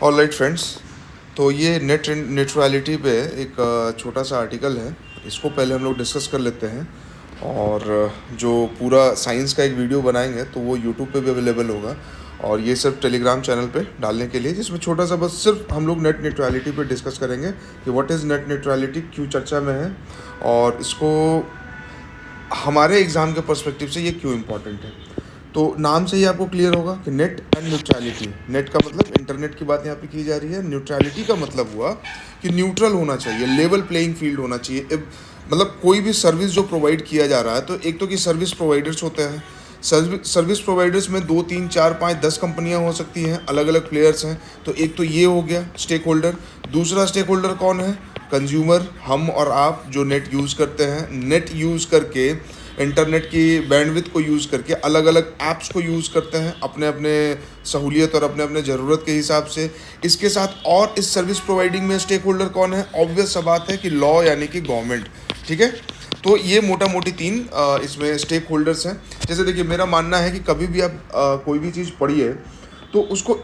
Alright friends, तो ये net neutrality पे एक छोटा सा आर्टिकल है। इसको पहले हम लोग डिस्कस कर लेते हैं। और जो पूरा साइंस का एक वीडियो बनाएंगे तो वो यूट्यूब पे भी अवेलेबल होगा। और ये सिर्फ टेलीग्राम चैनल पे डालने के लिए, जिसमें छोटा सा बस सिर्फ हम लोग नेट न्यूट्रलिटी पे डिस्कस करेंगे कि व्हाट इज़ नेट न्यूट्रलिटी, क्यों चर्चा में है, और इसको हमारे एग्ज़ाम के पर्सपेक्टिव से ये क्यों इम्पोर्टेंट है। तो नाम से ही आपको क्लियर होगा कि नेट एंड न्यूट्रलिटी। नेट का मतलब इंटरनेट की बात यहाँ पे की जा रही है। न्यूट्रलिटी का मतलब हुआ कि न्यूट्रल होना चाहिए, लेवल प्लेइंग फील्ड होना चाहिए। मतलब कोई भी सर्विस जो प्रोवाइड किया जा रहा है, तो एक तो कि सर्विस प्रोवाइडर्स होते हैं। सर्विस प्रोवाइडर्स में 2 3 4 5 10 कंपनियां हो सकती हैं, अलग अलग प्लेयर्स हैं। तो एक तो ये हो गया स्टेक होल्डर। दूसरा स्टेक होल्डर कौन है? कंज्यूमर, हम और आप जो नेट यूज़ करते हैं। नेट यूज़ करके, इंटरनेट की बैंडविड्थ को यूज़ करके अलग अलग ऐप्स को यूज़ करते हैं अपने अपने सहूलियत और अपने अपने ज़रूरत के हिसाब से। इसके साथ और इस सर्विस प्रोवाइडिंग में स्टेक होल्डर कौन है? ऑब्वियस सा बात है कि लॉ यानी कि गवर्नमेंट। ठीक है, तो ये मोटा मोटी तीन इसमें स्टेक होल्डर्स हैं। जैसे देखिए, मेरा मानना है कि कभी भी आप कोई भी चीज़ पढ़िए तो उसको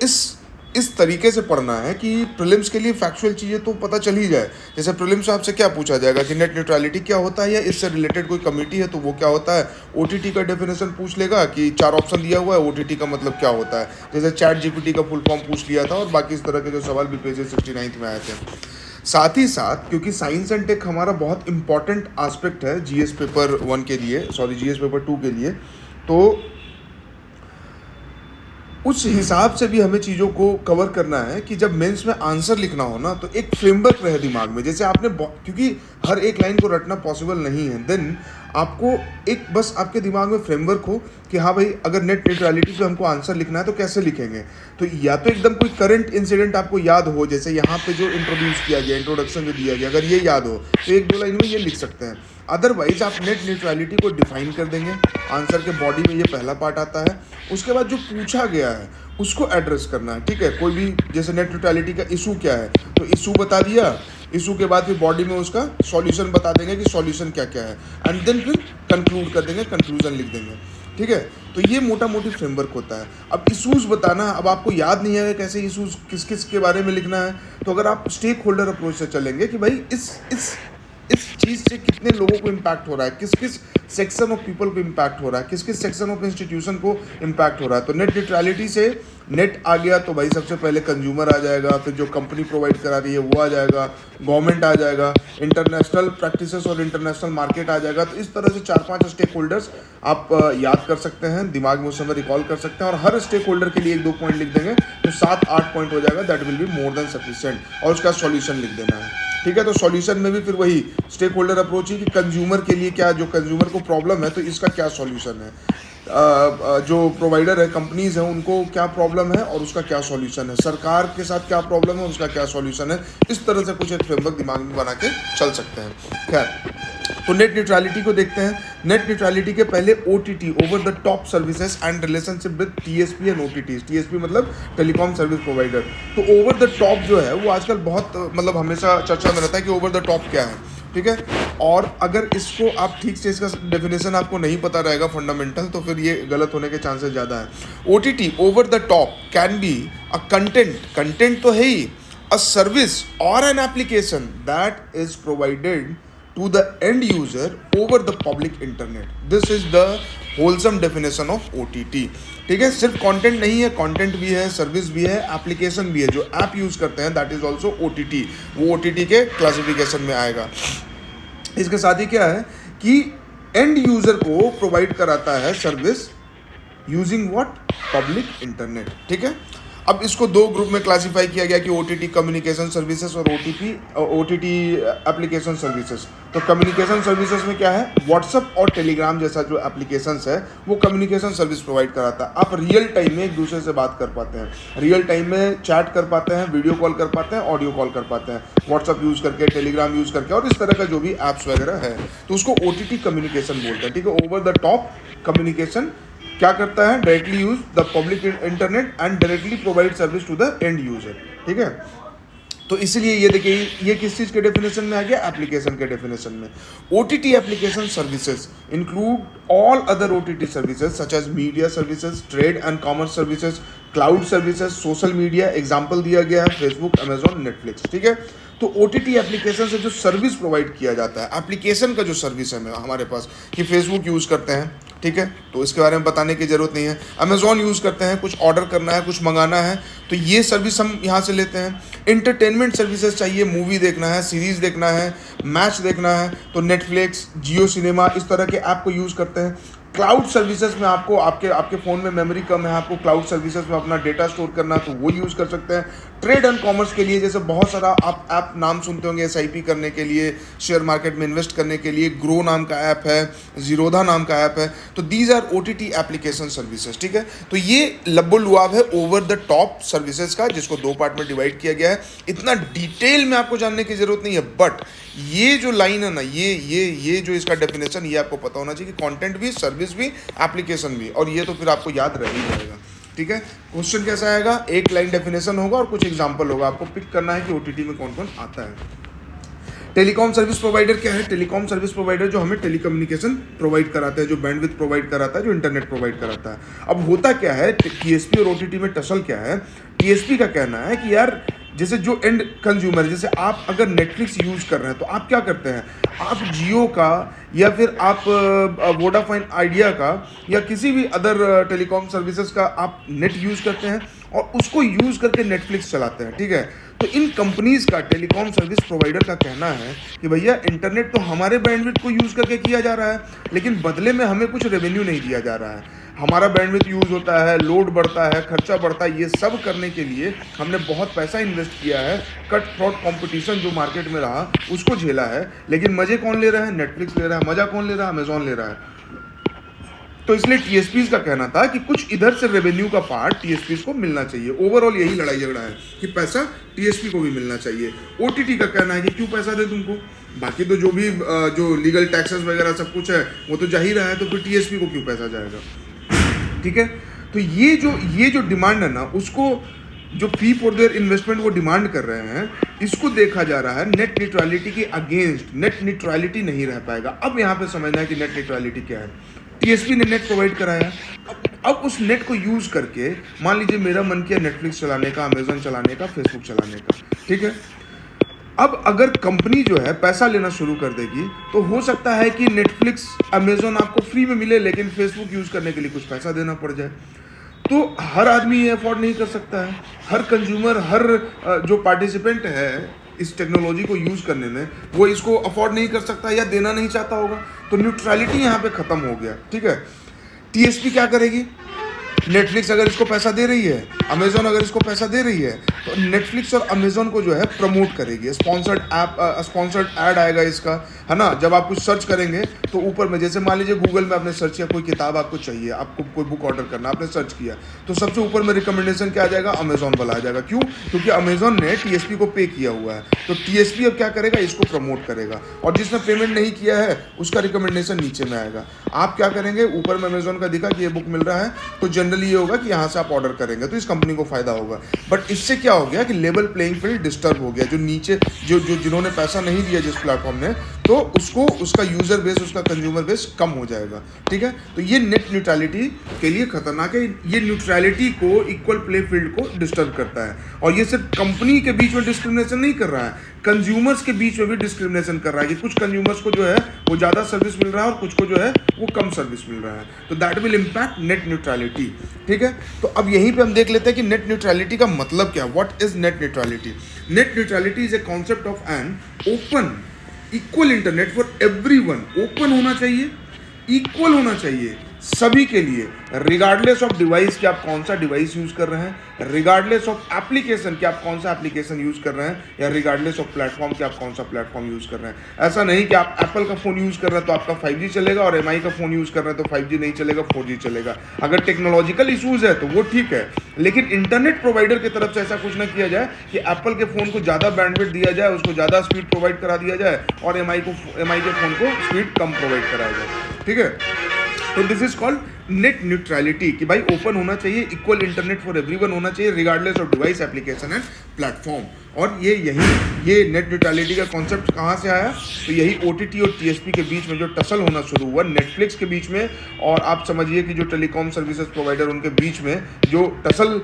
इस तरीके से पढ़ना है कि प्रीलिम्स के लिए फैक्चुअल चीज़ें तो पता चल ही जाए। जैसे प्रीलिम्स में आपसे क्या पूछा जाएगा कि नेट न्यूट्रलिटी क्या होता है, या इससे रिलेटेड कोई कमिटी है तो वो क्या होता है। ओटीटी का डेफिनेशन पूछ लेगा कि 4 ऑप्शन दिया हुआ है, ओटीटी का मतलब क्या होता है। जैसे चैट जीपीटी का फुल फॉर्म पूछ लिया था, और बाकी इस तरह के जो सवाल भी पेजेस 69 में आए थे। साथ ही साथ, क्योंकि साइंस एंड टेक हमारा बहुत इंपॉर्टेंट एस्पेक्ट है जीएस पेपर 1 के लिए, सॉरी जीएस पेपर 2 के लिए, तो उस हिसाब से भी हमें चीज़ों को कवर करना है कि जब मेंस में आंसर लिखना हो ना, तो एक फ्रेमवर्क रहे दिमाग में। जैसे आपने क्योंकि हर एक लाइन को रटना पॉसिबल नहीं है, देन आपको एक बस आपके दिमाग में फ्रेमवर्क हो कि हाँ भाई, अगर नेट न्यूट्रलिटी पे हमको आंसर लिखना है तो कैसे लिखेंगे। तो या तो एकदम कोई करंट इंसिडेंट आपको याद हो, जैसे यहाँ पे जो इंट्रोड्यूस किया गया, इंट्रोडक्शन जो दिया गया, अगर ये याद हो तो 1 2 लाइन में ये लिख सकते हैं। अदरवाइज आप नेट न्यूट्रलिटी को डिफाइन कर देंगे। आंसर के बॉडी में ये पहला पार्ट आता है। उसके बाद जो पूछा गया है उसको एड्रेस करना है। ठीक है, कोई भी, जैसे नेट न्यूट्रलिटी का इशू क्या है, तो इशू बता दिया। इशू के बाद फिर बॉडी में उसका सॉल्यूशन बता देंगे कि सॉल्यूशन क्या क्या है, एंड देन फिर कंक्लूड कर देंगे, कंक्लूजन लिख देंगे। ठीक है, तो ये मोटा मोटी फ्रेमवर्क होता है। अब इशूज़ बताना, अब आपको याद नहीं है कैसे इशूज़ किस किस के बारे में लिखना है, तो अगर आप स्टेक होल्डर अप्रोच से चलेंगे कि भाई इस चीज़ से कितने लोगों को इम्पैक्ट हो रहा है, किस किस सेक्शन ऑफ पीपल को इम्पैक्ट हो रहा है, किस किस सेक्शन ऑफ इंस्टीट्यूशन को इम्पैक्ट हो रहा है। तो नेट न्यूट्रलिटी से नेट आ गया तो भाई सबसे पहले कंज्यूमर आ जाएगा, फिर जो कंपनी प्रोवाइड करा रही है वो आ जाएगा, गवर्नमेंट आ जाएगा, इंटरनेशनल प्रैक्टिसेस और इंटरनेशनल मार्केट आ जाएगा। तो इस तरह से 4 5 स्टेक होल्डर्स आप याद कर सकते हैं, दिमाग में उस समय रिकॉल कर सकते हैं, और हर स्टेक होल्डर के लिए 1 2 पॉइंट लिख देंगे तो 7 8 पॉइंट हो जाएगा। That will be more than sufficient, और उसका सॉल्यूशन लिख देना है। ठीक है, तो सॉल्यूशन में भी फिर वही स्टेक होल्डर अप्रोच ही कि कंज्यूमर के लिए क्या, जो कंज्यूमर को प्रॉब्लम है तो इसका क्या सॉल्यूशन है, जो प्रोवाइडर है, कंपनीज हैं, उनको क्या प्रॉब्लम है और उसका क्या सॉल्यूशन है, सरकार के साथ क्या प्रॉब्लम है, उसका क्या सॉल्यूशन है। इस तरह से कुछ एक फ्रेमवर्क दिमाग में बना के चल सकते हैं। खैर, तो नेट न्यूट्रलिटी को देखते हैं। नेट न्यूट्रलिटी के पहले OTT, over the top services and relationship with TSP and OTTs. TSP मतलब टेलीकॉम सर्विस प्रोवाइडर। तो ओवर द टॉप जो है वो आजकल बहुत मतलब हमेशा चर्चा में रहता है कि ओवर द टॉप क्या है। ठीक है, और अगर इसको आप ठीक से, इसका डेफिनेशन आपको नहीं पता रहेगा फंडामेंटल, तो फिर ये गलत होने के चांसेस ज़्यादा है। OTT, over the top, can be a content तो है ही, a service or an application that is provided to the end user over the public internet. This is the wholesome definition of OTT. ठीक है, सिर्फ content नहीं है, content भी है, service भी है, एप्लीकेशन भी है। जो ऐप यूज़ करते हैं दैट इज ऑल्सो OTT, वो OTT के क्लासिफिकेशन में आएगा। इसके साथ ही क्या है कि एंड यूजर को प्रोवाइड कराता है service using what, public internet. ठीक है, अब इसको 2 ग्रुप में क्लासिफाई किया गया कि ओटीटी कम्युनिकेशन सर्विसेज और ओटीटी एप्लीकेशन सर्विसेज। तो कम्युनिकेशन सर्विसेज में क्या है, व्हाट्सअप और टेलीग्राम जैसा जो एप्लीकेशंस है वो कम्युनिकेशन सर्विस प्रोवाइड कराता है। आप रियल टाइम में एक दूसरे से बात कर पाते हैं, रियल टाइम में चैट कर पाते हैं, वीडियो कॉल कर पाते हैं, ऑडियो कॉल कर पाते हैं, व्हाट्सअप यूज़ करके, टेलीग्राम यूज़ करके, और इस तरह का जो भी ऐप्स वगैरह है, तो उसको ओटीटी कम्युनिकेशन बोलते हैं। ठीक है, ओवर द टॉप कम्युनिकेशन क्या करता है, directly use the public internet and directly provide service to the end user. ठीक है, तो इसलिए ये देखिए, ये किस चीज़ के डेफिनेशन में आ गया, एप्लीकेशन के डेफिनेशन में। OTT application services include all other OTT services such as media services, trade and commerce services, cloud services, social media, example दिया गया है फेसबुक, अमेजॉन, नेटफ्लिक्स, ठीक है। तो OTT एप्लीकेशन से जो सर्विस प्रोवाइड किया जाता है, एप्लीकेशन का जो सर्विस है हमारे पास, कि फेसबुक यूज़ करते हैं, ठीक है, तो इसके बारे में बताने की ज़रूरत नहीं है। अमेजॉन यूज़ करते हैं, कुछ ऑर्डर करना है, कुछ मंगाना है, तो ये सर्विस हम यहाँ से लेते हैं। इंटरटेनमेंट सर्विसेज चाहिए, मूवी देखना है, सीरीज़ देखना है, मैच देखना है, तो नेटफ्लिक्स, जियो सिनेमा, इस तरह के ऐप को यूज़ करते हैं। क्लाउड सर्विसेज में आपको आपके आपके फ़ोन में मेमोरी कम है, आपको क्लाउड सर्विसेज में अपना डेटा स्टोर करना है, तो वो यूज़ कर सकते हैं। ट्रेड एंड कॉमर्स के लिए जैसे बहुत सारा आप ऐप नाम सुनते होंगे, SIP करने के लिए, शेयर मार्केट में इन्वेस्ट करने के लिए, ग्रो नाम का ऐप है, जीरोधा नाम का ऐप है, तो these are OTT application services, ठीक है। तो ये लब्बो लुआब है ओवर द टॉप सर्विसेज का, जिसको 2 पार्ट में डिवाइड किया गया है। इतना डिटेल में आपको जानने की जरूरत नहीं है, बट ये जो लाइन है ना, ये जो इसका डेफिनेशन, ये आपको पता होना चाहिए कि कंटेंट भी, सर्विस भी, एप्लीकेशन भी, और ये तो फिर आपको याद रह ही जाएगा, ठीक है। क्वेश्चन कैसा आएगा, एक लाइन डेफिनेशन होगा और कुछ एग्जांपल होगा, आपको पिक करना है कि OTT में कौन कौन आता है। टेलीकॉम सर्विस प्रोवाइडर क्या है? टेलीकॉम सर्विस प्रोवाइडर जो हमें टेलीकम्युनिकेशन प्रोवाइड कराता है, जो बैंडविड्थ प्रोवाइड कराता है, जो इंटरनेट प्रोवाइड कराता है। अब होता क्या है, TSP और OTT में टसल क्या है? TSP का कहना है कि यार जैसे जो एंड कंज्यूमर, जैसे आप अगर नेटफ्लिक्स यूज़ कर रहे हैं तो आप क्या करते हैं, आप जियो का या फिर आप वोडाफोन आइडिया का या किसी भी अदर टेलीकॉम सर्विसेज का आप नेट यूज़ करते हैं और उसको यूज़ करके नेटफ्लिक्स चलाते हैं, ठीक है। तो इन कंपनीज़ का, टेलीकॉम सर्विस प्रोवाइडर का कहना है कि भैया इंटरनेट तो हमारे बैंडविड्थ को यूज़ करके किया जा रहा है, लेकिन बदले में हमें कुछ रेवेन्यू नहीं दिया जा रहा है। हमारा बैंडविड्थ यूज़ होता है, लोड बढ़ता है, खर्चा बढ़ता है, ये सब करने के लिए हमने बहुत पैसा इन्वेस्ट किया है, कट थ्रोट कंपटीशन जो मार्केट में रहा उसको झेला है, लेकिन मज़े कौन ले रहा है? नेटफ्लिक्स ले रहा है। मज़ा कौन ले रहा है? अमेजॉन ले रहा है। तो इसलिए TSPs का कहना था कि कुछ इधर से रेवेन्यू का पार्ट TSPs को मिलना चाहिए। ओवरऑल यही लड़ाई झगड़ा है कि पैसा TSP को भी मिलना चाहिए। OTT का कहना है कि क्यों पैसा दे तुमको, बाकी तो जो भी जो लीगल टैक्सेस वगैरह सब कुछ है वो तो जा ही रहा है, तो फिर TSP को क्यों पैसा जाएगा, ठीक है। तो ये जो डिमांड है ना, उसको जो फी फॉर देयर इन्वेस्टमेंट वो डिमांड कर रहे हैं, इसको देखा जा रहा है नेट न्यूट्रलिटी के अगेंस्ट। नेट न्यूट्रलिटी नहीं रह पाएगा। अब यहाँ पे समझना है कि नेट न्यूट्रलिटी क्या है। TSP ने नेट प्रोवाइड कराया, अब उस नेट को यूज़ करके मान लीजिए मेरा मन किया नेटफ्लिक्स चलाने का, अमेजन चलाने का, फेसबुक चलाने का, ठीक है। अब अगर कंपनी जो है पैसा लेना शुरू कर देगी तो हो सकता है कि नेटफ्लिक्स, अमेजोन आपको फ्री में मिले, लेकिन फेसबुक यूज़ करने के लिए कुछ पैसा देना पड़ जाए। तो हर आदमी ये अफोर्ड नहीं कर सकता है। हर कंज्यूमर, हर जो पार्टिसिपेंट है इस टेक्नोलॉजी को यूज़ करने में, वो इसको अफोर्ड नहीं कर सकता या देना नहीं चाहता होगा। तो न्यूट्रलिटी यहाँ पे ख़त्म हो गया, ठीक है। TSP क्या करेगी? नेटफ्लिक्स अगर इसको पैसा दे रही है, अमेजोन अगर इसको पैसा दे रही है, तो नेटफ्लिक्स और अमेजोन को जो है प्रमोट करेगी। स्पॉन्सर्ड ऐप, स्पॉन्सर्ड ऐड आएगा इसका, है ना। जब आप कुछ सर्च करेंगे तो ऊपर में, जैसे मान लीजिए गूगल में आपने सर्च किया, कोई किताब आपको चाहिए, आपको कोई बुक ऑर्डर करना, आपने सर्च किया, तो सबसे ऊपर में रिकमेंडेशन क्या आ जाएगा? अमेजोन वाला आ जाएगा। क्यों? क्योंकि अमेजोन ने TSP को पे किया हुआ है। तो TSP अब क्या करेगा? इसको प्रमोट करेगा, और जिसने पेमेंट नहीं किया है उसका रिकमेंडेशन नीचे में आएगा। आप क्या करेंगे? ऊपर में अमेजोन का दिखा कि ये बुक मिल रहा है, तो जनरली ये होगा कि यहाँ से आप ऑर्डर करेंगे, तो इस कंपनी को फायदा होगा। बट इससे क्या हो गया कि लेवल प्लेइंग फील्ड डिस्टर्ब हो गया। जो नीचे जो जिन्होंने पैसा नहीं दिया जिस प्लेटफॉर्म ने, तो उसको, उसका यूजर बेस, उसका कंज्यूमर बेस कम हो जाएगा, ठीक है। तो ये नेट न्यूट्रलिटी के लिए खतरनाक है। ये न्यूट्रलिटी को, इक्वल प्ले फील्ड को डिस्टर्ब करता है। और ये सिर्फ कंपनी के बीच में डिस्क्रिमिनेशन नहीं कर रहा है, कंज्यूमर्स के बीच में भी डिस्क्रिमिनेशन कर रहा है कि कुछ कंज्यूमर्स को जो है वो ज़्यादा सर्विस मिल रहा है और कुछ को जो है वो कम सर्विस मिल रहा है। तो that will impact net neutrality, ठीक है। तो अब यहीं पे हम देख लेते हैं कि नेट न्यूट्रलिटी का मतलब क्या है। What is net neutrality? Net neutrality is a concept of an open equal internet for everyone. Open होना चाहिए, इक्वल होना चाहिए सभी के लिए, रिगार्डलेस ऑफ डिवाइस कि आप कौन सा डिवाइस यूज़ कर रहे हैं, रिगार्डलेस ऑफ एप्लीकेशन कि आप कौन सा एप्लीकेशन यूज़ कर रहे हैं, या रिगार्डलेस ऑफ प्लेटफॉर्म कि आप कौन सा प्लेटफॉर्म यूज़ कर रहे हैं। ऐसा नहीं कि आप एप्पल का फ़ोन यूज़ कर रहे हैं तो आपका 5G चलेगा, और MI का फ़ोन यूज़ कर रहे हैं तो 5G नहीं चलेगा, 4G चलेगा। अगर टेक्नोलॉजिकल इशूज़ है तो वो ठीक है, लेकिन इंटरनेट प्रोवाइडर की तरफ से ऐसा कुछ ना किया जाए कि एप्पल के फ़ोन को ज़्यादा बैंडविड्थ दिया जाए, उसको ज़्यादा स्पीड प्रोवाइड करा दिया जाए, और MI के फ़ोन को स्पीड कम प्रोवाइड कराया जाए, ठीक है। तो this is called net neutrality कि भाई ओपन होना चाहिए, इक्वल इंटरनेट फॉर एवरीवन होना चाहिए regardless of device, application and platform. और ये नेट न्यूट्रलिटी का कॉन्सेप्ट कहाँ से आया? तो यही OTT और TSP के बीच में जो टसल होना शुरू हुआ, नेटफ्लिक्स के बीच में, और आप समझिए कि जो टेलीकॉम सर्विसेज प्रोवाइडर उनके बीच में जो टसल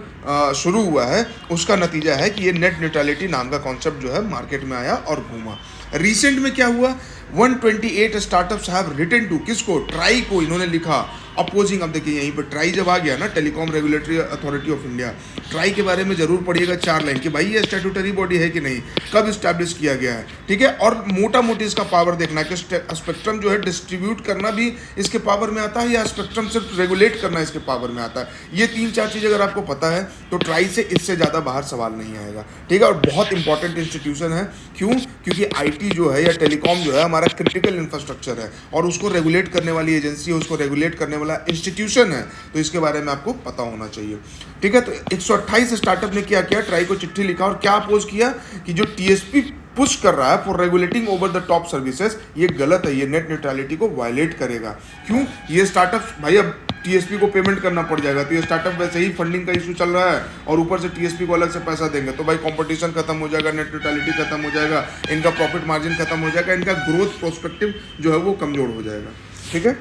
शुरू हुआ है, उसका नतीजा है कि ये नेट न्यूट्रलिटी नाम का कॉन्सेप्ट जो है मार्केट में आया और घूमा। रिसेंट में क्या हुआ? 128 स्टार्टअप्स हैव रिटन टू, किसको? ट्राई को इन्होंने लिखा अपोजिंग। अब देखिए यहीं पर ट्राई जब आ गया ना, telecom regulatory authority of India, try के बारे में जरूर पढ़िएगा 4 लाइन कि भाई ये स्टैट्यूटरी बॉडी है कि नहीं, कब स्टैब्लिश किया गया है, ठीक है। और मोटा मोटी इसका पावर देखना कि स्पेक्ट्रम जो है डिस्ट्रीब्यूट करना भी इसके पावर में आता है या स्पेक्ट्रम सिर्फ रेगुलेट करना इसके पावर में आता है। ये 3-4 चीज़ अगर आपको पता है तो ट्राई से इससे ज़्यादा बाहर सवाल नहीं आएगा, ठीक है। और बहुत इंपॉर्टेंट इंस्टीट्यूशन है, क्यों? क्योंकि IT जो है या टेलीकॉम जो है हमारा क्रिटिकल इंफ्रास्ट्रक्चर है और उसको रेगुलेट करने वाली एजेंसी है, उसको रेगुलेट करने वाला इंस्टीट्यूशन है, तो इसके बारे में आपको पता होना चाहिए, ठीक है। तो 128 स्टार्टअप ने क्या किया? ट्राई को चिट्ठी लिखा और क्या अपोज किया कि जो TSP पुश कर रहा है for regulating over the top services, ये गलत है, ये नेट न्यूट्रलिटी को वायलेट करेगा। क्यों? ये स्टार्टअप, भाई अब TSP को पेमेंट करना पड़ जाएगा, तो ये स्टार्टअप वैसे ही फंडिंग का इशू चल रहा है और ऊपर से TSP को अलग से पैसा देंगे, तो भाई कंपटीशन खत्म हो जाएगा, नेट न्यूट्रलिटी खत्म हो जाएगा, इनका प्रॉफिट मार्जिन खत्म हो जाएगा, इनका ग्रोथ प्रोस्पेक्टिव जो है वो कमजोर हो जाएगा, ठीक है।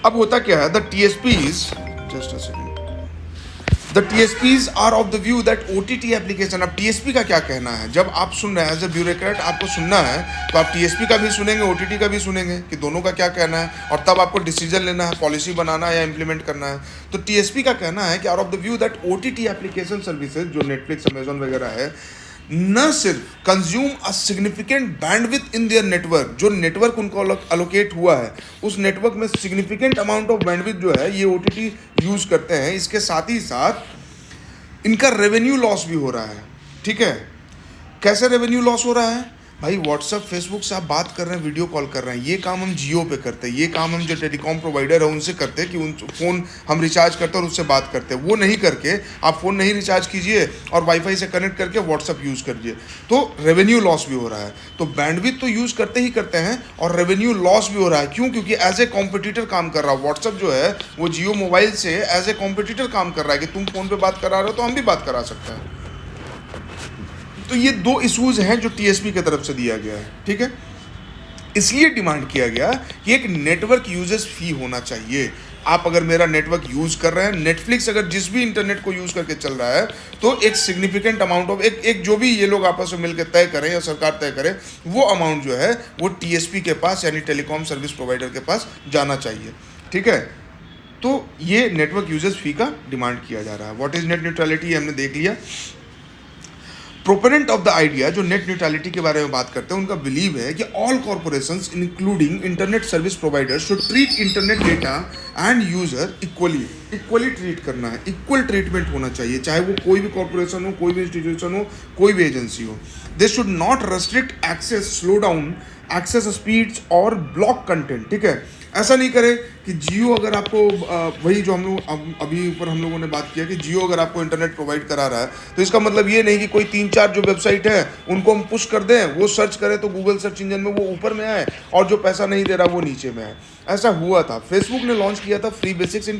अब होता क्या है? The TSPs, just a second, the TSPs are of the view that OTT application, अब TSP का क्या कहना है? जब आप सुन रहे हैं एज ए ब्यूरोक्रेट, आपको सुनना है तो आप TSP का भी सुनेंगे, OTT का भी सुनेंगे कि दोनों का क्या कहना है, और तब आपको डिसीजन लेना है, पॉलिसी बनाना है या इंप्लीमेंट करना है। तो TSP का कहना है कि are of the view that OTT application services, जो नेटफ्लिक्स, अमेजॉन वगैरह है, न सिर्फ consume a significant bandwidth in their network, जो नेटवर्क उनको अलोकेट हुआ है उस नेटवर्क में सिग्निफिकेंट अमाउंट ऑफ बैंडविड्थ जो है ये OTT यूज करते हैं, इसके साथ ही साथ इनका रेवेन्यू लॉस भी हो रहा है, ठीक है। कैसे रेवेन्यू लॉस हो रहा है? भाई व्हाट्सअप, फेसबुक से आप बात कर रहे हैं, वीडियो कॉल कर रहे हैं, ये काम हम जियो पे करते हैं, ये काम हम जो टेलीकॉम प्रोवाइडर है उनसे करते हैं कि उन फ़ोन हम रिचार्ज करते हैं और उससे बात करते हैं। वो नहीं करके आप फ़ोन नहीं रिचार्ज कीजिए और वाईफाई से कनेक्ट करके व्हाट्सअप यूज़ करिए, तो रेवेन्यू लॉस भी हो रहा है। तो बैंडविड्थ तो यूज़ करते ही करते हैं और रेवेन्यू लॉस भी हो रहा है। क्यों? क्योंकि एज ए कॉम्पिटिटर काम कर रहा है व्हाट्सअप जो है, वो जियो मोबाइल से एज ए कॉम्पिटिटर काम कर रहा है कि तुम फ़ोन पर बात करा रहे हो तो हम भी बात करा सकते हैं। तो ये 2 इशूज़ हैं जो TSP की तरफ से दिया गया है, ठीक है। इसलिए डिमांड किया गया कि एक नेटवर्क यूजेस फी होना चाहिए। आप अगर मेरा नेटवर्क यूज़ कर रहे हैं, नेटफ्लिक्स अगर जिस भी इंटरनेट को यूज़ करके चल रहा है, तो एक सिग्निफिकेंट अमाउंट ऑफ एक जो भी ये लोग आपस में मिलकर तय करें या सरकार तय करे, वो अमाउंट जो है वो TSP के पास यानी टेलीकॉम सर्विस प्रोवाइडर के पास जाना चाहिए, ठीक है। तो ये नेटवर्क यूजेस फी का डिमांड किया जा रहा है। व्हाट इज नेट न्यूट्रलिटी, हमने देख लिया। प्रोपोनेंट ऑफ द आइडिया जो नेट न्यूट्रलिटी के बारे में बात करते हैं, उनका बिलीव है कि all corporations including internet service providers should treat internet data and user equally treat करना है, इक्वल ट्रीटमेंट होना चाहिए, चाहे वो कोई भी कॉर्पोरेशन हो, कोई भी इंस्टीट्यूशन हो, कोई भी एजेंसी हो। They should not restrict access, slow down access speeds और ब्लॉक कंटेंट, ठीक है। ऐसा नहीं करे कि जियो अगर आपको वही जो हम लोग अभी ऊपर हम लोगों ने बात किया कि जियो अगर आपको इंटरनेट प्रोवाइड करा रहा है, तो इसका मतलब ये नहीं कि कोई 3-4 जो वेबसाइट है उनको हम पुश कर दें, वो सर्च करें तो गूगल सर्च इंजन में वो ऊपर में आए और जो पैसा नहीं दे रहा वो नीचे में आए। ऐसा हुआ था। फेसबुक ने लॉन्च किया था फ्री बेसिक्स इन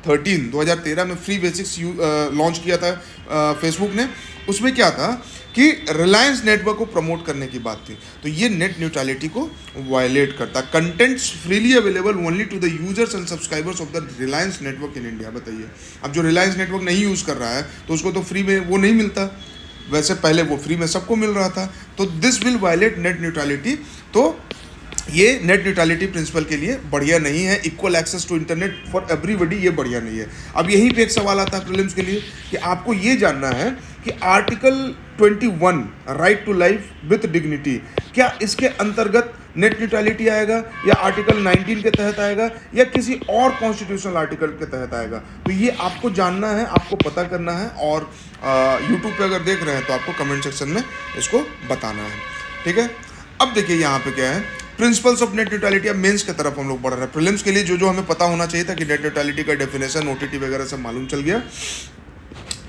2013 में फ्री बेसिक्स लॉन्च किया था फेसबुक ने। उसमें क्या था कि रिलायंस नेटवर्क को प्रमोट करने की बात थी, तो ये नेट न्यूट्रलिटी को वायलेट करता। Contents freely available only to the users and subscribers of the Reliance network in India. बताइए, अब जो रिलायंस नेटवर्क नहीं यूज़ कर रहा है तो उसको तो फ्री में वो नहीं मिलता, वैसे पहले वो फ्री में सबको मिल रहा था। तो this will violate net neutrality. तो ये नेट न्यूट्रलिटी प्रिंसिपल के लिए बढ़िया नहीं है। Equal access to internet for everybody, ये बढ़िया नहीं है। अब यहीं पे एक सवाल आता है प्रीलिम्स के लिए कि आपको ये जानना है कि article 21 right to life with dignity, क्या इसके अंतर्गत नेट न्यूट्रलिटी आएगा या आर्टिकल 19 के तहत आएगा या किसी और कॉन्स्टिट्यूशनल आर्टिकल के तहत आएगा? तो ये आपको जानना है, आपको पता करना है। और यूट्यूब पे अगर देख रहे हैं तो आपको कमेंट सेक्शन में इसको बताना है, ठीक है। अब देखिए यहाँ पे क्या है, प्रिंसिपल्स ऑफ नेट न्यूट्रलिटी। अब मेंस की तरफ हम लोग बढ़ रहे हैं। प्रीलिम्स के लिए जो हमें पता होना चाहिए था कि नेट न्यूट्रलिटी का डेफिनेशन, OTT वगैरह सब मालूम चल गया।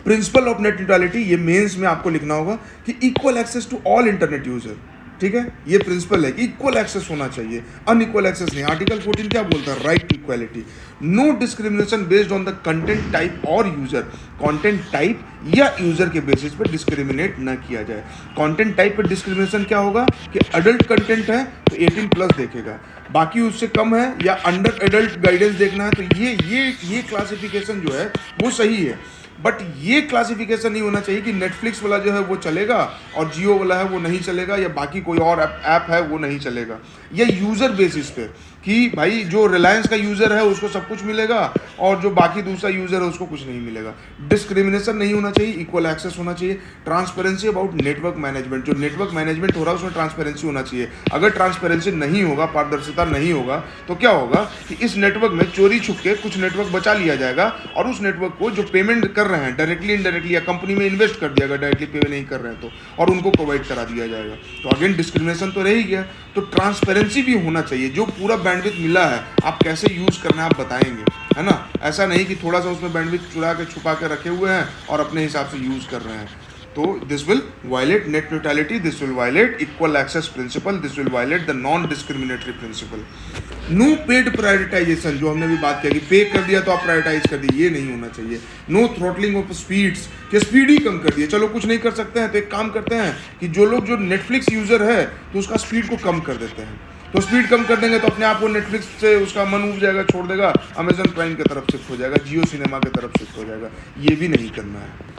प्रिंसिपल ऑफ नेट न्यूट्रलिटी, ये मेंस में आपको लिखना होगा कि equal access to all internet user, ठीक है, ये प्रिंसिपल है कि इक्वल एक्सेस होना चाहिए, अनइक्वल एक्सेस नहीं। आर्टिकल 14 क्या बोलता है? Right to equality. No discrimination based on the content type और यूजर। कंटेंट टाइप या यूजर के बेसिस पर डिस्क्रिमिनेट न किया जाए। कंटेंट टाइप पर डिस्क्रिमिनेशन क्या होगा कि अडल्ट कंटेंट है तो 18+ देखेगा, बाकी उससे कम है या अंडर एडल्ट गाइडेंस देखना है तो ये क्लासिफिकेशन जो है वो सही है। बट ये क्लासिफिकेशन नहीं होना चाहिए कि नेटफ्लिक्स वाला जो है वो चलेगा और जियो वाला है वो नहीं चलेगा, या बाकी कोई और ऐप है वो नहीं चलेगा, या यूज़र बेसिस पे कि भाई जो रिलायंस का यूज़र है उसको सब कुछ मिलेगा और जो बाकी दूसरा यूज़र है उसको कुछ नहीं मिलेगा। डिस्क्रिमिनेशन नहीं होना चाहिए, इक्वल एक्सेस होना चाहिए। ट्रांसपेरेंसी अबाउट नेटवर्क मैनेजमेंट, जो नेटवर्क मैनेजमेंट हो रहा है उसमें ट्रांसपेरेंसी होना चाहिए। अगर ट्रांसपेरेंसी नहीं होगा, पारदर्शिता नहीं होगा, तो क्या होगा कि इस नेटवर्क में चोरी छुप के कुछ नेटवर्क बचा लिया जाएगा और उस नेटवर्क को जो पेमेंट कर रहे हैं डायरेक्टली इनडायरेक्टली, या कंपनी में इन्वेस्ट कर दिया, अगर डायरेक्टली पे नहीं कर रहे हैं तो, और उनको प्रोवाइड करा दिया जाएगा। तो अगेन डिस्क्रिमिनेशन तो रह ही गया। तो ट्रांसपेरेंसी भी होना चाहिए, जो पूरा बैंडविड्थ मिला है आप कैसे यूज़ करना है आप बताएंगे, है ना। ऐसा नहीं कि थोड़ा सा उसमें बैंडविड्थ चुरा के छुपा के रखे हुए हैं और अपने हिसाब से यूज़ कर रहे हैं। तो this will violate net neutrality, this will violate equal access principle, this will violate the non discriminatory principle. No paid prioritization, जो हमने भी बात किया कि पे कर दिया तो आप प्रायोरिटाइज कर दिए, ये नहीं होना चाहिए। नो थ्रोटलिंग ऑफ स्पीड्स, कि स्पीड ही कम कर दिए, चलो कुछ नहीं कर सकते हैं तो एक काम करते हैं कि जो लोग जो नेटफ्लिक्स यूज़र है तो उसका स्पीड को कम कर देते हैं। तो स्पीड कम कर देंगे तो अपने आप वो नेटफ्लिक्स से उसका मन उब जाएगा, छोड़ देगा, अमेजन प्राइम की तरफ शिफ्ट हो जाएगा, जियो सिनेमा की तरफ शिफ्ट हो जाएगा। ये भी नहीं करना है।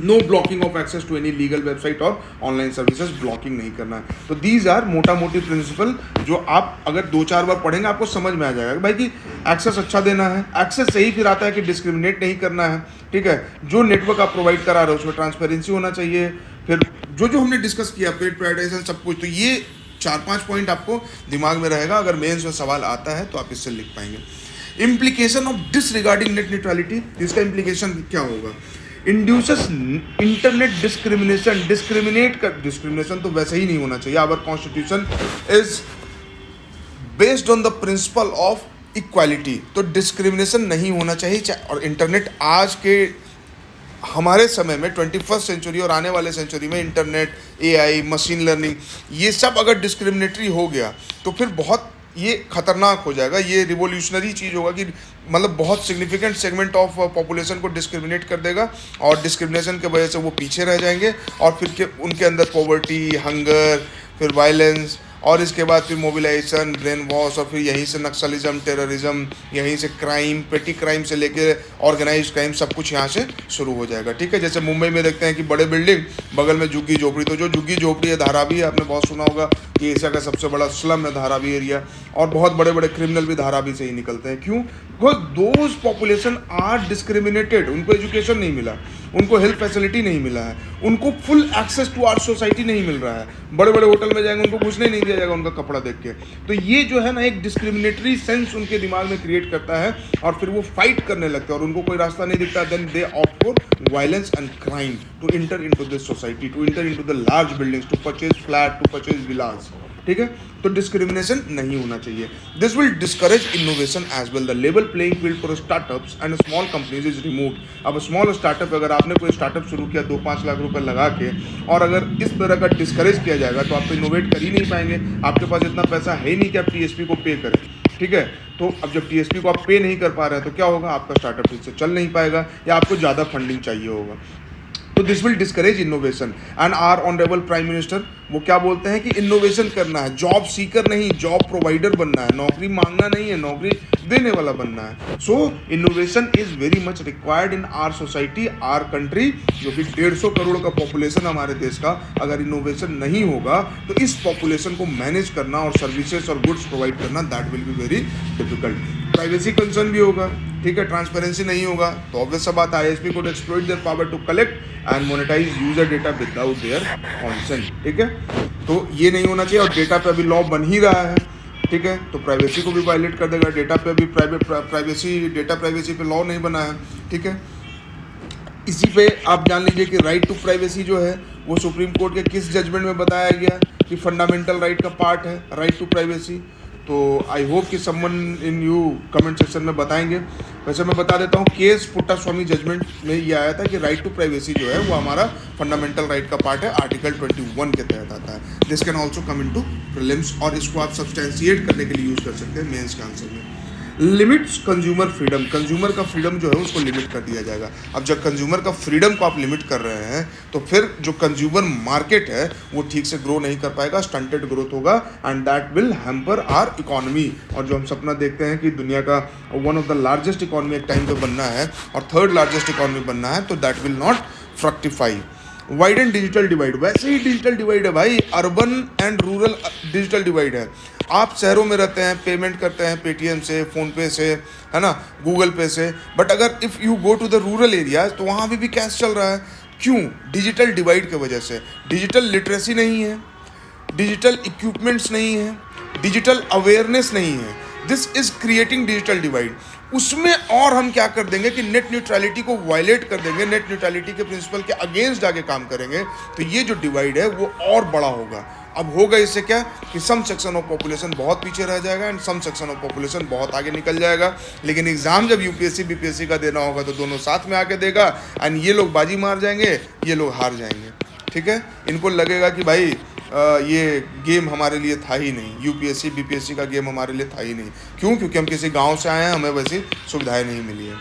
No blocking of access to any legal website और ऑनलाइन सर्विसेज, ब्लॉकिंग नहीं करना है। तो दीज आर मोटा मोटी प्रिंसिपल जो आप अगर 2-4 बार पढ़ेंगे आपको समझ में आ जाएगा कि भाई कि एक्सेस अच्छा देना है। एक्सेस सही फिर आता है कि डिस्क्रिमिनेट नहीं करना है, ठीक है। जो नेटवर्क आप प्रोवाइड करा रहे हो उसमें ट्रांसपेरेंसी होना चाहिए। फिर जो हमने डिस्कस किया, पेड प्रायोरिटाइजेशन, सब कुछ, तो ये 4-5 पॉइंट आपको दिमाग में रहेगा। अगर मेंस में सवाल आता है तो आप इससे लिख पाएंगे। Implication of disregarding net neutrality, इसका इम्प्लीकेशन क्या होगा? इंड्यूसेस इंटरनेट डिस्क्रिमिनेशन, डिस्क्रिमिनेशन तो वैसे ही नहीं होना चाहिए। Our constitution is based on the principle of equality, तो डिस्क्रिमिनेशन नहीं होना चाहिए। और इंटरनेट आज के हमारे समय में 21st सेंचुरी और आने वाले सेंचुरी में इंटरनेट, AI, मशीन लर्निंग, ये सब अगर डिस्क्रिमिनेटरी हो गया तो फिर बहुत ये खतरनाक हो जाएगा। ये रिवोल्यूशनरी चीज़ होगा कि मतलब बहुत सिग्निफिकेंट सेगमेंट ऑफ पॉपुलेशन को डिस्क्रिमिनेट कर देगा और डिस्क्रिमिनेशन के वजह से वो पीछे रह जाएंगे और फिर उनके अंदर पॉवर्टी, हंगर, फिर वायलेंस, और इसके बाद फिर मोबिलाइजेशन, ब्रेन वॉश, और फिर यहीं से नक्सलिज्म, टेररिज्म, यहीं से क्राइम, पेटी क्राइम से लेके ऑर्गेनाइज क्राइम, सब कुछ यहाँ से शुरू हो जाएगा, ठीक है। जैसे मुंबई में देखते हैं कि बड़े बिल्डिंग, बगल में झुग्गी झोपड़ी, तो जो झुग्गी झोपड़ी है, धारावी है, आपने बहुत सुना होगा कि एशिया का सबसे बड़ा स्लम है धारावी एरिया, और बहुत बड़े बड़े क्रिमिनल भी धारावी से ही निकलते हैं। क्यों? Because those population are discriminated, उनको एजुकेशन नहीं मिला, उनको हेल्थ फैसिलिटी नहीं मिला है, उनको full access to our society नहीं मिल रहा है। बड़े बड़े होटल में जाएंगे उनको घुसने नहीं दिया जाएगा उनका कपड़ा देख के। तो ये जो है ना एक डिस्क्रिमिनेटरी सेंस उनके दिमाग में क्रिएट करता है और फिर वो फाइट करने लगते हैं और उनको कोई रास्ता नहीं दिखता, then they opt for violence and crime to enter into this society, to enter into the large buildings, to purchase flat, to purchase villas, ठीक है। तो डिस्क्रिमिनेशन नहीं होना चाहिए। This will discourage innovation as well. The level playing field for startups and small companies is removed. अब small startup, अगर आपने कोई स्टार्टअप शुरू किया 2-5 लाख रुपए लगा के, और अगर इस तरह का डिस्करेज किया जाएगा तो आप तो इनोवेट कर ही नहीं पाएंगे। आपके पास इतना पैसा है ही नहीं कि आप TSP को पे करें, ठीक है। तो अब जब TSP को आप पे नहीं कर पा रहे हैं तो क्या होगा? आपका स्टार्टअप ठीक से चल नहीं पाएगा या आपको ज़्यादा फंडिंग चाहिए होगा। तो this will discourage innovation. And our honourable prime minister वो क्या बोलते हैं कि इनोवेशन करना है, जॉब सीकर नहीं, जॉब प्रोवाइडर बनना है, नौकरी मांगना नहीं है, नौकरी देने वाला बनना है। So innovation is very much required in our society, our country, जो कि 150 करोड़ का पॉपुलेशन हमारे देश का। अगर इनोवेशन नहीं होगा तो इस पॉपुलेशन को मैनेज करना और सर्विसेज और गुड्स प्रोवाइड करना, that will be very difficult. Privacy concern भी होगा, ठीक है। ट्रांसपेरेंसी नहीं होगा तो ऑब्वियस सा बात, ISP को exploit their power to collect and monetise user data without their consent, ठीक है। तो ये नहीं होना चाहिए और डेटा पे अभी लॉ बन ही रहा है, ठीक है। तो प्राइवेसी को भी वायलेट कर देगा। डेटा पे अभी डेटा प्राइवेसी पे लॉ नहीं बना है, ठीक है। इसी पे आप जान लीजिए कि राइट टू प्राइवेसी जो है वो सुप्रीम कोर्ट के किस जजमेंट में बताया गया कि फंडामेंटल राइट का पार्ट है राइट टू प्राइवेसी। तो आई होप कि someone in you comment section में बताएंगे। वैसे मैं बता देता हूँ, केस पुट्टास्वामी जजमेंट में ये आया था कि राइट टू प्राइवेसी जो है वो हमारा फंडामेंटल राइट का पार्ट है, आर्टिकल 21 के तहत आता है। This can also come into prelims, और इसको आप सब्सटेंशिएट करने के लिए यूज़ कर सकते हैं मेंस के आंसर में। लिमिट्स कंज्यूमर फ्रीडम, कंज्यूमर का फ्रीडम जो है उसको लिमिट कर दिया जाएगा। अब जब कंज्यूमर का फ्रीडम को आप लिमिट कर रहे हैं तो फिर जो कंज्यूमर मार्केट है वो ठीक से ग्रो नहीं कर पाएगा, स्टंटेड ग्रोथ होगा, and that will hamper our economy. और जो हम सपना देखते हैं कि दुनिया का one of the largest economy एक टाइम पे बनना है और थर्ड लार्जेस्ट इकोनॉमी बनना है, तो that will not fructify. Wide and digital divide, वैसे ही डिजिटल डिवाइड है भाई, urban and rural digital divide है। आप शहरों में रहते हैं, पेमेंट करते हैं पेटीएम से, फ़ोनपे से, है ना, गूगल पे से, बट अगर if you go to the rural areas तो वहाँ भी कैश चल रहा है। क्यों? डिजिटल डिवाइड की वजह से। डिजिटल लिटरेसी नहीं है, डिजिटल इक्विपमेंट्स नहीं है, डिजिटल अवेयरनेस नहीं है। This is creating digital divide. उसमें और हम क्या कर देंगे कि नेट न्यूट्रलिटी को वायलेट कर देंगे, नेट न्यूट्रलिटी के प्रिंसिपल के अगेंस्ट जाके काम करेंगे, तो ये जो डिवाइड है वो और बड़ा होगा। अब होगा इससे क्या कि सम सेक्शन ऑफ पॉपुलेशन बहुत पीछे रह जाएगा and some section of population बहुत आगे निकल जाएगा। लेकिन एग्जाम जब यूपीएससी बीपीएससी का देना होगा तो दोनों साथ में आके देगा, एंड ये लोग बाजी मार जाएंगे, ये लोग हार जाएंगे। ठीक है, इनको लगेगा कि भाई ये गेम हमारे लिए था ही नहीं, यूपीएससी बीपीएससी का गेम हमारे लिए था ही नहीं। क्यों? क्योंकि हम किसी गांव से आए हैं, हमें वैसी सुविधाएं नहीं मिली है।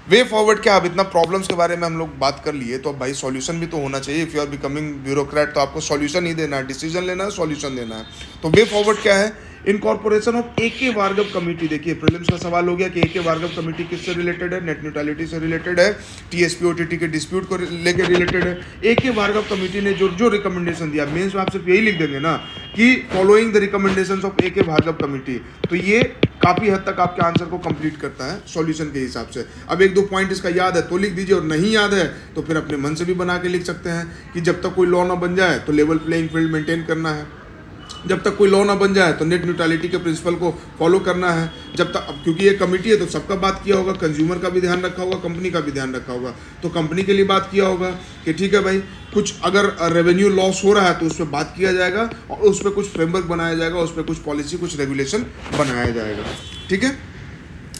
वे फॉरवर्ड क्या? अब इतना प्रॉब्लम्स के बारे में हम लोग बात कर लिए, तो अब भाई सॉल्यूशन भी तो होना चाहिए। If you are becoming bureaucrat तो आपको सॉल्यूशन ही देना है, डिसीजन लेना है, सॉल्यूशन देना है। तो वे फॉरवर्ड क्या है? Incorporation of A K. Bhargav committee. देखिए प्रीलिम्स का सवाल हो गया कि ए.के. भार्गव कमेटी किससे रिलेटेड है? नेट न्यूट्रलिटी से रिलेटेड है, टीएसपी-ओटीटी के डिस्प्यूट को लेकर रिलेटेड है। ए.के. भार्गव कमेटी ने जो रिकमेंडेशन दिया, मेंस में आप सिर्फ यही लिख देंगे ना कि following the recommendations of A K. Bhargav committee, तो ये काफ़ी हद तक आपके आंसर को कंप्लीट करता है सॉल्यूशन के हिसाब से। अब एक दो पॉइंट इसका याद है तो लिख दीजिए, और नहीं याद है तो फिर अपने मन से भी बना के लिख सकते हैं कि जब तक कोई लॉ ना बन जाए तो लेवल प्लेइंग फील्ड मेंटेन करना है, जब तक कोई लॉ ना बन जाए तो नेट न्यूट्रलिटी के प्रिंसिपल को फॉलो करना है, जब तक, अब क्योंकि ये कमेटी है तो सबका बात किया होगा, कंज्यूमर का भी ध्यान रखा होगा, कंपनी का भी ध्यान रखा होगा, तो कंपनी के लिए बात किया होगा कि ठीक है भाई कुछ अगर रेवेन्यू लॉस हो रहा है तो उस पर बात किया जाएगा और उस पर कुछ फ्रेमवर्क बनाया जाएगा, उस पर कुछ पॉलिसी कुछ रेगुलेशन बनाया जाएगा। ठीक है,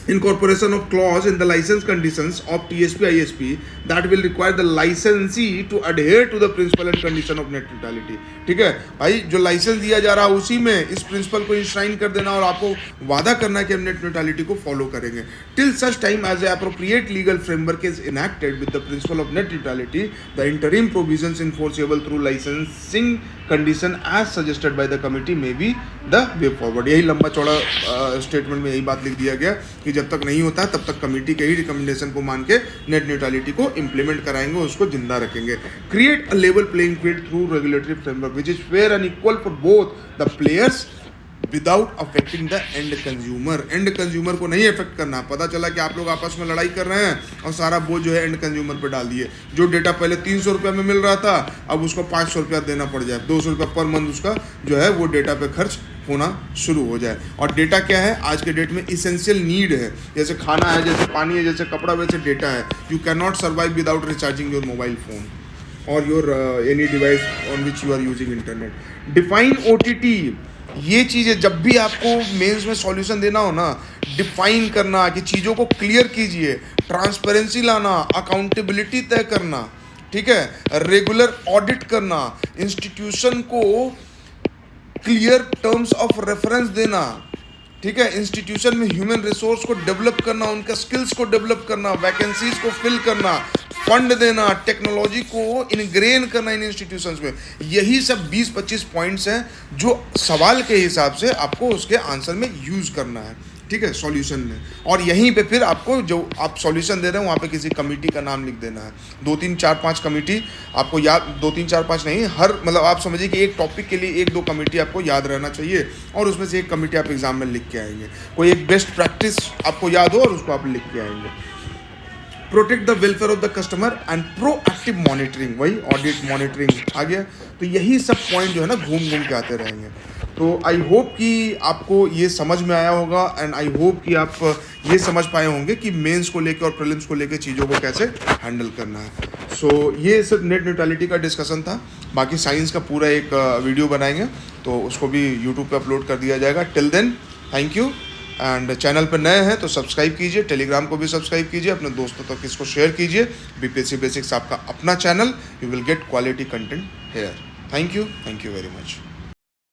incorporation of clause in the license conditions of TSP ISP that will require the licensee to adhere to the principle and condition of net neutrality। ठीक है भाई, जो लाइसेंस दिया जा रहा है उसी में इस प्रिंसिपल को इंश्राइन कर देना और आपको वादा करना है कि हम नेट न्यूट्रलिटी को फॉलो करेंगे। Till such time as a appropriate legal framework is enacted with the principle of net neutrality, the interim provisions enforceable through licensing condition as suggested by the committee may be the way forward. यही लंबा चौड़ा statement में यही बात लिख दिया गया कि जब तक नहीं होता तब तक कमेटी के ही रिकमेंडेशन को मान के नेट न्यूट्रलिटी को इंप्लीमेंट कराएंगे, उसको जिंदा रखेंगे। Create a level playing field through regulatory framework which is fair and equal for both the players without affecting the end consumer. And consumer को नहीं अफेक्ट करना। पता चला कि आप लोग आपस में लड़ाई कर रहे हैं और सारा बोझ जो है एंड कंज्यूमर पर डाल दिए। जो डेटा पहले 300 रुपये में मिल रहा था अब उसको 500 रुपया देना पड़ जाए, 200 रुपये पर मंथ उसका जो है वो डेटा पे खर्च होना शुरू हो जाए। और डेटा क्या है? आज के डेट में इसेंशियल नीड है, जैसे खाना है, जैसे पानी है, जैसे कपड़ा, वैसे डेटा है। You can not survive without recharging your mobile phone और your any device on which you are using internet. Define OTT, ये चीज़ें जब भी आपको मेंस में सॉल्यूशन देना हो ना, डिफाइन करना कि चीज़ों को क्लियर कीजिए, ट्रांसपेरेंसी लाना, अकाउंटेबिलिटी तय करना, ठीक है, रेगुलर ऑडिट करना, इंस्टीट्यूशन को क्लियर टर्म्स ऑफ रेफरेंस देना, ठीक है, इंस्टीट्यूशन में ह्यूमन रिसोर्स को डेवलप करना, उनका स्किल्स को डेवलप करना, वैकेंसीज को फिल करना, फंड देना, टेक्नोलॉजी को इनग्रेन करना इन इंस्टीट्यूशंस में। यही सब 20-25 पॉइंट्स हैं जो सवाल के हिसाब से आपको उसके आंसर में यूज़ करना है, ठीक है, सॉल्यूशन में। और यहीं पे फिर आपको जो आप सॉल्यूशन दे रहे हैं वहाँ पे किसी कमेटी का नाम लिख देना है। 2, 3, 4, 5 कमेटी आपको याद, 2, 3, 4, 5 नहीं, हर मतलब आप समझिए कि एक टॉपिक के लिए 1-2 कमेटी आपको याद रहना चाहिए और उसमें से एक कमेटी आप एग्जाम में लिख के आएंगे। कोई एक बेस्ट प्रैक्टिस आपको याद हो और उसको आप लिख के आएंगे। Protect the welfare of the customer and proactive monitoring, वही ऑडिट मॉनिटरिंग आ गया। तो यही सब पॉइंट जो है ना घूम घूम के आते रहेंगे। तो आई होप कि आपको ये समझ में आया होगा एंड आई होप कि आप ये समझ पाए होंगे कि मेंस को लेकर और प्रीलिम्स को लेकर चीज़ों को कैसे हैंडल करना है। सो ये सिर्फ नेट न्यूट्रलिटी का डिस्कशन था। बाकी साइंस का पूरा एक वीडियो बनाएंगे तो उसको भी यूट्यूब पे अपलोड कर दिया जाएगा। Till then thank you and channel पर नए हैं तो सब्सक्राइब कीजिए, टेलीग्राम को भी सब्सक्राइब कीजिए, अपने दोस्तों तक इसको शेयर कीजिए। बीपीएससी बेसिक्स आपका अपना channel, you will get quality content here. Thank you very much.